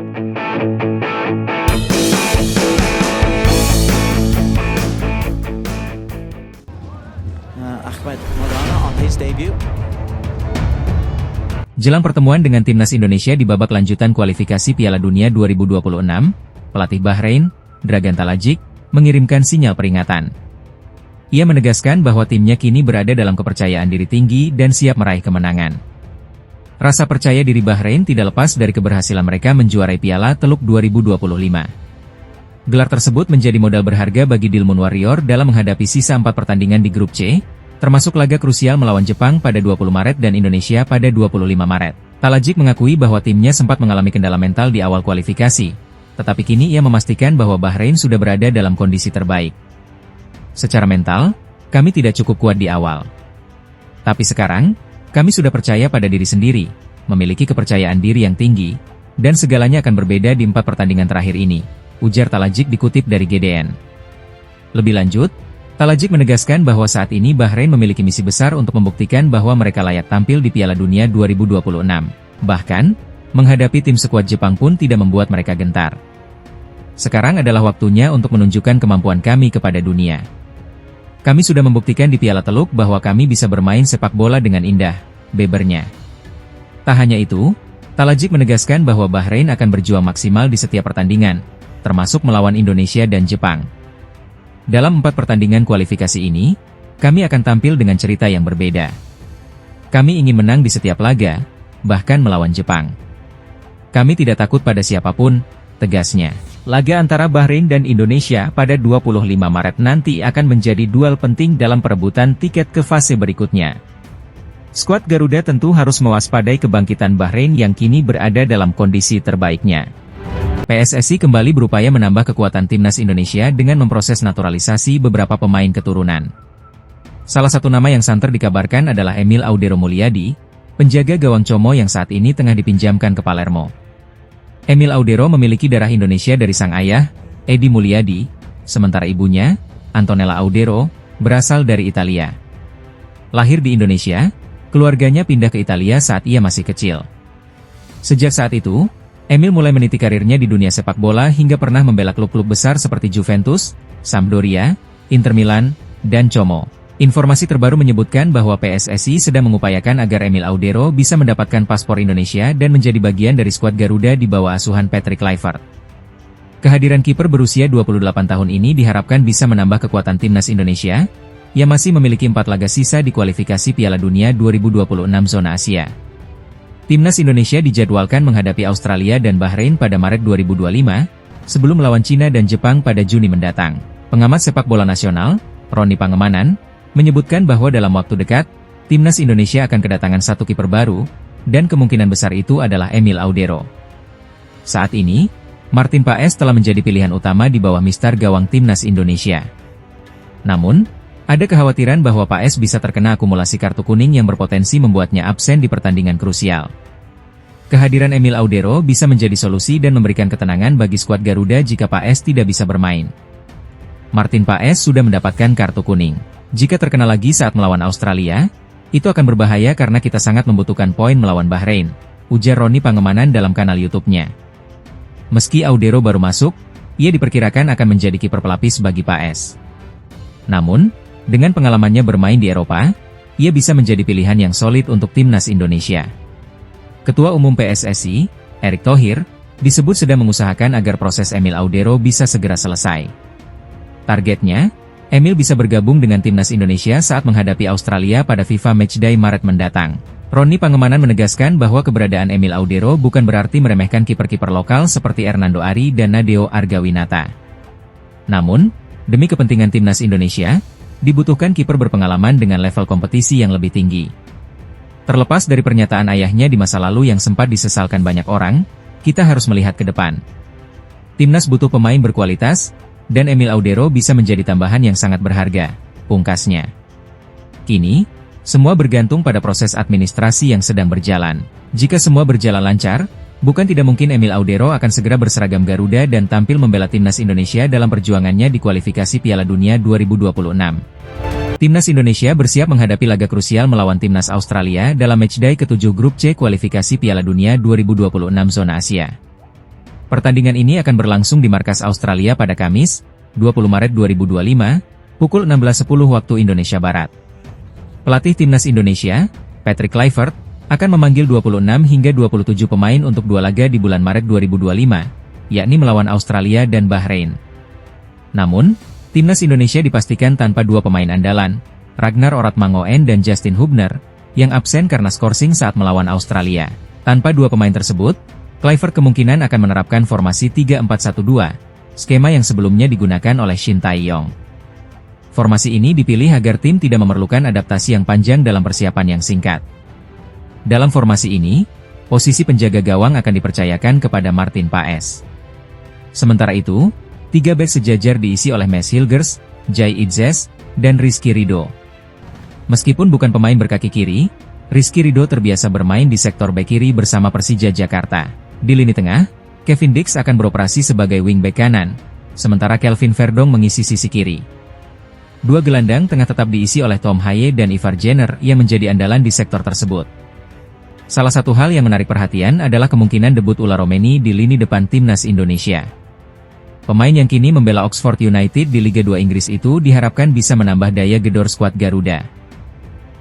Ahmed Maulana on his debut. Jelang pertemuan dengan timnas Indonesia di babak lanjutan kualifikasi Piala Dunia 2026, pelatih Bahrain, Dragan Talajik, mengirimkan sinyal peringatan. Ia menegaskan bahwa timnya kini berada dalam kepercayaan diri tinggi dan siap meraih kemenangan. Rasa percaya diri Bahrain tidak lepas dari keberhasilan mereka menjuarai Piala Teluk 2025. Gelar tersebut menjadi modal berharga bagi Dilmun Warrior dalam menghadapi sisa 4 pertandingan di grup C, termasuk laga krusial melawan Jepang pada 20 Maret dan Indonesia pada 25 Maret. Talajik mengakui bahwa timnya sempat mengalami kendala mental di awal kualifikasi, tetapi kini ia memastikan bahwa Bahrain sudah berada dalam kondisi terbaik. Secara mental, kami tidak cukup kuat di awal. Tapi sekarang, kami sudah percaya pada diri sendiri, memiliki kepercayaan diri yang tinggi, dan segalanya akan berbeda di 4 pertandingan terakhir ini, ujar Talajik dikutip dari GDN. Lebih lanjut, Talajik menegaskan bahwa saat ini Bahrain memiliki misi besar untuk membuktikan bahwa mereka layak tampil di Piala Dunia 2026. Bahkan, menghadapi tim sekuat Jepang pun tidak membuat mereka gentar. Sekarang adalah waktunya untuk menunjukkan kemampuan kami kepada dunia. Kami sudah membuktikan di Piala Teluk bahwa kami bisa bermain sepak bola dengan indah, bebernya. Tak hanya itu, Talajik menegaskan bahwa Bahrain akan berjuang maksimal di setiap pertandingan, termasuk melawan Indonesia dan Jepang. Dalam 4 pertandingan kualifikasi ini, kami akan tampil dengan cerita yang berbeda. Kami ingin menang di setiap laga, bahkan melawan Jepang. Kami tidak takut pada siapapun, tegasnya. Laga antara Bahrain dan Indonesia pada 25 Maret nanti akan menjadi duel penting dalam perebutan tiket ke fase berikutnya. Skuad Garuda tentu harus mewaspadai kebangkitan Bahrain yang kini berada dalam kondisi terbaiknya. PSSI kembali berupaya menambah kekuatan timnas Indonesia dengan memproses naturalisasi beberapa pemain keturunan. Salah satu nama yang santer dikabarkan adalah Emil Audero Mulyadi, penjaga gawang Como yang saat ini tengah dipinjamkan ke Palermo. Emil Audero memiliki darah Indonesia dari sang ayah, Edi Mulyadi, sementara ibunya, Antonella Audero, berasal dari Italia. Lahir di Indonesia, keluarganya pindah ke Italia saat ia masih kecil. Sejak saat itu, Emil mulai meniti karirnya di dunia sepak bola hingga pernah membela klub-klub besar seperti Juventus, Sampdoria, Inter Milan, dan Como. Informasi terbaru menyebutkan bahwa PSSI sedang mengupayakan agar Emil Audero bisa mendapatkan paspor Indonesia dan menjadi bagian dari skuad Garuda di bawah asuhan Patrick Kluivert. Kehadiran kiper berusia 28 tahun ini diharapkan bisa menambah kekuatan timnas Indonesia, yang masih memiliki 4 laga sisa di kualifikasi Piala Dunia 2026 zona Asia. Timnas Indonesia dijadwalkan menghadapi Australia dan Bahrain pada Maret 2025, sebelum melawan Cina dan Jepang pada Juni mendatang. Pengamat sepak bola nasional, Roni Pangemanan, menyebutkan bahwa dalam waktu dekat, timnas Indonesia akan kedatangan 1 kiper baru, dan kemungkinan besar itu adalah Emil Audero. Saat ini, Martin Paes telah menjadi pilihan utama di bawah mistar gawang timnas Indonesia. Namun, ada kekhawatiran bahwa Paes bisa terkena akumulasi kartu kuning yang berpotensi membuatnya absen di pertandingan krusial. Kehadiran Emil Audero bisa menjadi solusi dan memberikan ketenangan bagi skuad Garuda jika Paes tidak bisa bermain. Martin Paes sudah mendapatkan kartu kuning. Jika terkena lagi saat melawan Australia, itu akan berbahaya karena kita sangat membutuhkan poin melawan Bahrain, ujar Roni Pangemanan dalam kanal YouTube-nya. Meski Audero baru masuk, ia diperkirakan akan menjadi kiper pelapis bagi Paes. Namun, dengan pengalamannya bermain di Eropa, ia bisa menjadi pilihan yang solid untuk timnas Indonesia. Ketua Umum PSSI, Erick Thohir, disebut sedang mengusahakan agar proses Emil Audero bisa segera selesai. Targetnya, Emil bisa bergabung dengan timnas Indonesia saat menghadapi Australia pada FIFA Matchday Maret mendatang. Roni Pangemanan menegaskan bahwa keberadaan Emil Audero bukan berarti meremehkan kiper-kiper lokal seperti Hernando Ari dan Nadeo Argawinata. Namun, demi kepentingan timnas Indonesia, dibutuhkan kiper berpengalaman dengan level kompetisi yang lebih tinggi. Terlepas dari pernyataan ayahnya di masa lalu yang sempat disesalkan banyak orang, kita harus melihat ke depan. Timnas butuh pemain berkualitas, dan Emil Audero bisa menjadi tambahan yang sangat berharga, pungkasnya. Kini, semua bergantung pada proses administrasi yang sedang berjalan. Jika semua berjalan lancar, bukan tidak mungkin Emil Audero akan segera berseragam Garuda dan tampil membela timnas Indonesia dalam perjuangannya di kualifikasi Piala Dunia 2026. Timnas Indonesia bersiap menghadapi laga krusial melawan timnas Australia dalam matchday ke-7 grup C kualifikasi Piala Dunia 2026 zona Asia. Pertandingan ini akan berlangsung di markas Australia pada Kamis, 20 Maret 2025, pukul 16.10 waktu Indonesia Barat. Pelatih Timnas Indonesia, Patrick Kluivert, akan memanggil 26 hingga 27 pemain untuk 2 laga di bulan Maret 2025, yakni melawan Australia dan Bahrain. Namun, Timnas Indonesia dipastikan tanpa 2 pemain andalan, Ragnar Oratmangoen dan Justin Hubner, yang absen karena skorsing saat melawan Australia. Tanpa 2 pemain tersebut, Kluivert kemungkinan akan menerapkan formasi 3-4-1-2, skema yang sebelumnya digunakan oleh Shin Tae-yong. Formasi ini dipilih agar tim tidak memerlukan adaptasi yang panjang dalam persiapan yang singkat. Dalam formasi ini, posisi penjaga gawang akan dipercayakan kepada Martin Paes. Sementara itu, 3 bek sejajar diisi oleh Mads Hilgers, Jai Itzes, dan Rizky Ridho. Meskipun bukan pemain berkaki kiri, Rizky Ridho terbiasa bermain di sektor bek kiri bersama Persija Jakarta. Di lini tengah, Kevin Dix akan beroperasi sebagai wingback kanan, sementara Kelvin Verdong mengisi sisi kiri. 2 gelandang tengah tetap diisi oleh Tom Haye dan Ivar Jenner yang menjadi andalan di sektor tersebut. Salah satu hal yang menarik perhatian adalah kemungkinan debut Ula Romeni di lini depan Timnas Indonesia. Pemain yang kini membela Oxford United di Liga 2 Inggris itu diharapkan bisa menambah daya gedor skuad Garuda.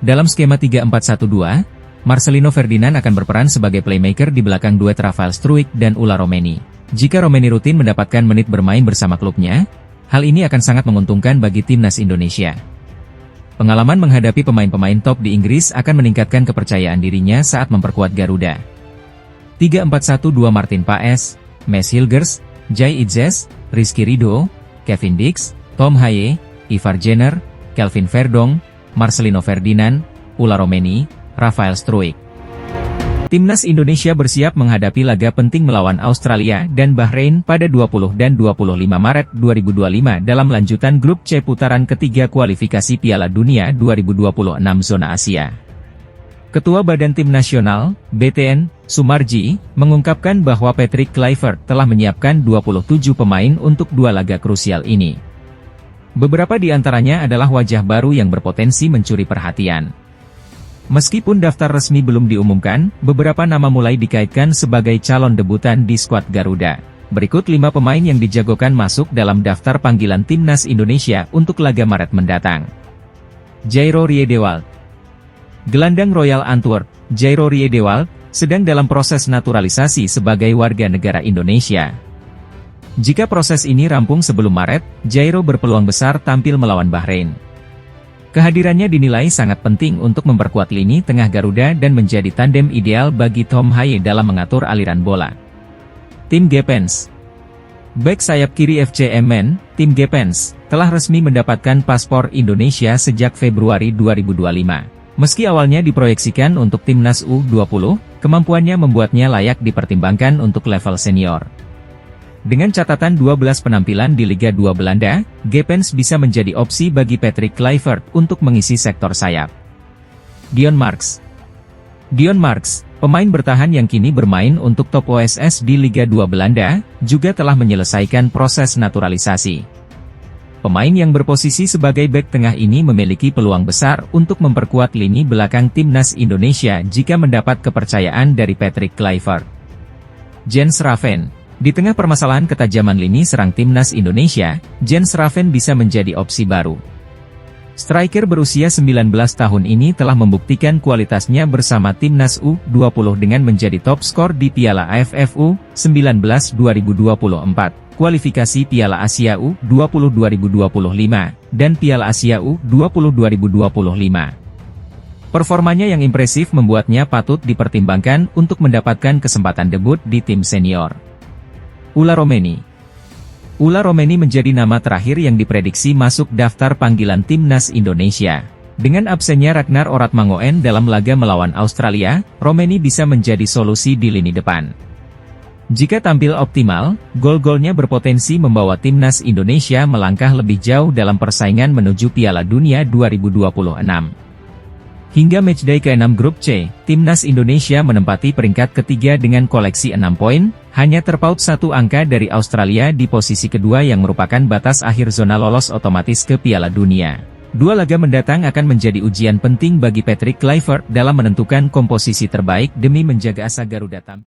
Dalam skema 3-4-1-2, Marcelino Ferdinand akan berperan sebagai playmaker di belakang duet Rafael Struijk dan Ula Romeni. Jika Romeni rutin mendapatkan menit bermain bersama klubnya, hal ini akan sangat menguntungkan bagi Timnas Indonesia. Pengalaman menghadapi pemain-pemain top di Inggris akan meningkatkan kepercayaan dirinya saat memperkuat Garuda. 3-4-1-2 Martin Paes, Mads Hilgers, Jai Itzes, Rizky Ridho, Kevin Dix, Tom Haye, Ivar Jenner, Kelvin Verdong, Marcelino Ferdinand, Ula Romeni, Rafael Struijk. Timnas Indonesia bersiap menghadapi laga penting melawan Australia dan Bahrain pada 20 dan 25 Maret 2025 dalam lanjutan grup C putaran ketiga kualifikasi Piala Dunia 2026 zona Asia. Ketua Badan Tim Nasional, BTN, Sumarji, mengungkapkan bahwa Patrick Kluivert telah menyiapkan 27 pemain untuk 2 laga krusial ini. Beberapa di antaranya adalah wajah baru yang berpotensi mencuri perhatian. Meskipun daftar resmi belum diumumkan, beberapa nama mulai dikaitkan sebagai calon debutan di skuad Garuda. Berikut 5 pemain yang dijagokan masuk dalam daftar panggilan Timnas Indonesia untuk laga Maret mendatang. Jairo Riedewald. Gelandang Royal Antwerp, Jairo Riedewald, sedang dalam proses naturalisasi sebagai warga negara Indonesia. Jika proses ini rampung sebelum Maret, Jairo berpeluang besar tampil melawan Bahrain. Kehadirannya dinilai sangat penting untuk memperkuat lini tengah Garuda dan menjadi tandem ideal bagi Tom Haye dalam mengatur aliran bola. Tim Gepens. Bek sayap kiri FC Emmen, Tim Gepens, telah resmi mendapatkan paspor Indonesia sejak Februari 2025. Meski awalnya diproyeksikan untuk Timnas U20, kemampuannya membuatnya layak dipertimbangkan untuk level senior. Dengan catatan 12 penampilan di Liga 2 Belanda, Gepens bisa menjadi opsi bagi Patrick Kluivert untuk mengisi sektor sayap. Dion Marks. Dion Marks, pemain bertahan yang kini bermain untuk top OSS di Liga 2 Belanda, juga telah menyelesaikan proses naturalisasi. Pemain yang berposisi sebagai bek tengah ini memiliki peluang besar untuk memperkuat lini belakang Timnas Indonesia jika mendapat kepercayaan dari Patrick Kluivert. Jens Raven. Di tengah permasalahan ketajaman lini serang Timnas Indonesia, Jens Raven bisa menjadi opsi baru. Striker berusia 19 tahun ini telah membuktikan kualitasnya bersama Timnas U20 dengan menjadi top skor di Piala AFF U19 2024, kualifikasi Piala Asia U20 2025, dan Piala Asia U20 2025. Performanya yang impresif membuatnya patut dipertimbangkan untuk mendapatkan kesempatan debut di tim senior. Ula Romeni. Ula Romeni menjadi nama terakhir yang diprediksi masuk daftar panggilan Timnas Indonesia. Dengan absennya Ragnar Oratmangoen dalam laga melawan Australia, Romeni bisa menjadi solusi di lini depan. Jika tampil optimal, gol-golnya berpotensi membawa Timnas Indonesia melangkah lebih jauh dalam persaingan menuju Piala Dunia 2026. Hingga matchday ke-6 Grup C, Timnas Indonesia menempati peringkat ketiga dengan koleksi 6 poin, hanya terpaut 1 angka dari Australia di posisi kedua yang merupakan batas akhir zona lolos otomatis ke Piala Dunia. 2 laga mendatang akan menjadi ujian penting bagi Patrick Kluivert dalam menentukan komposisi terbaik demi menjaga asa Garuda tampil.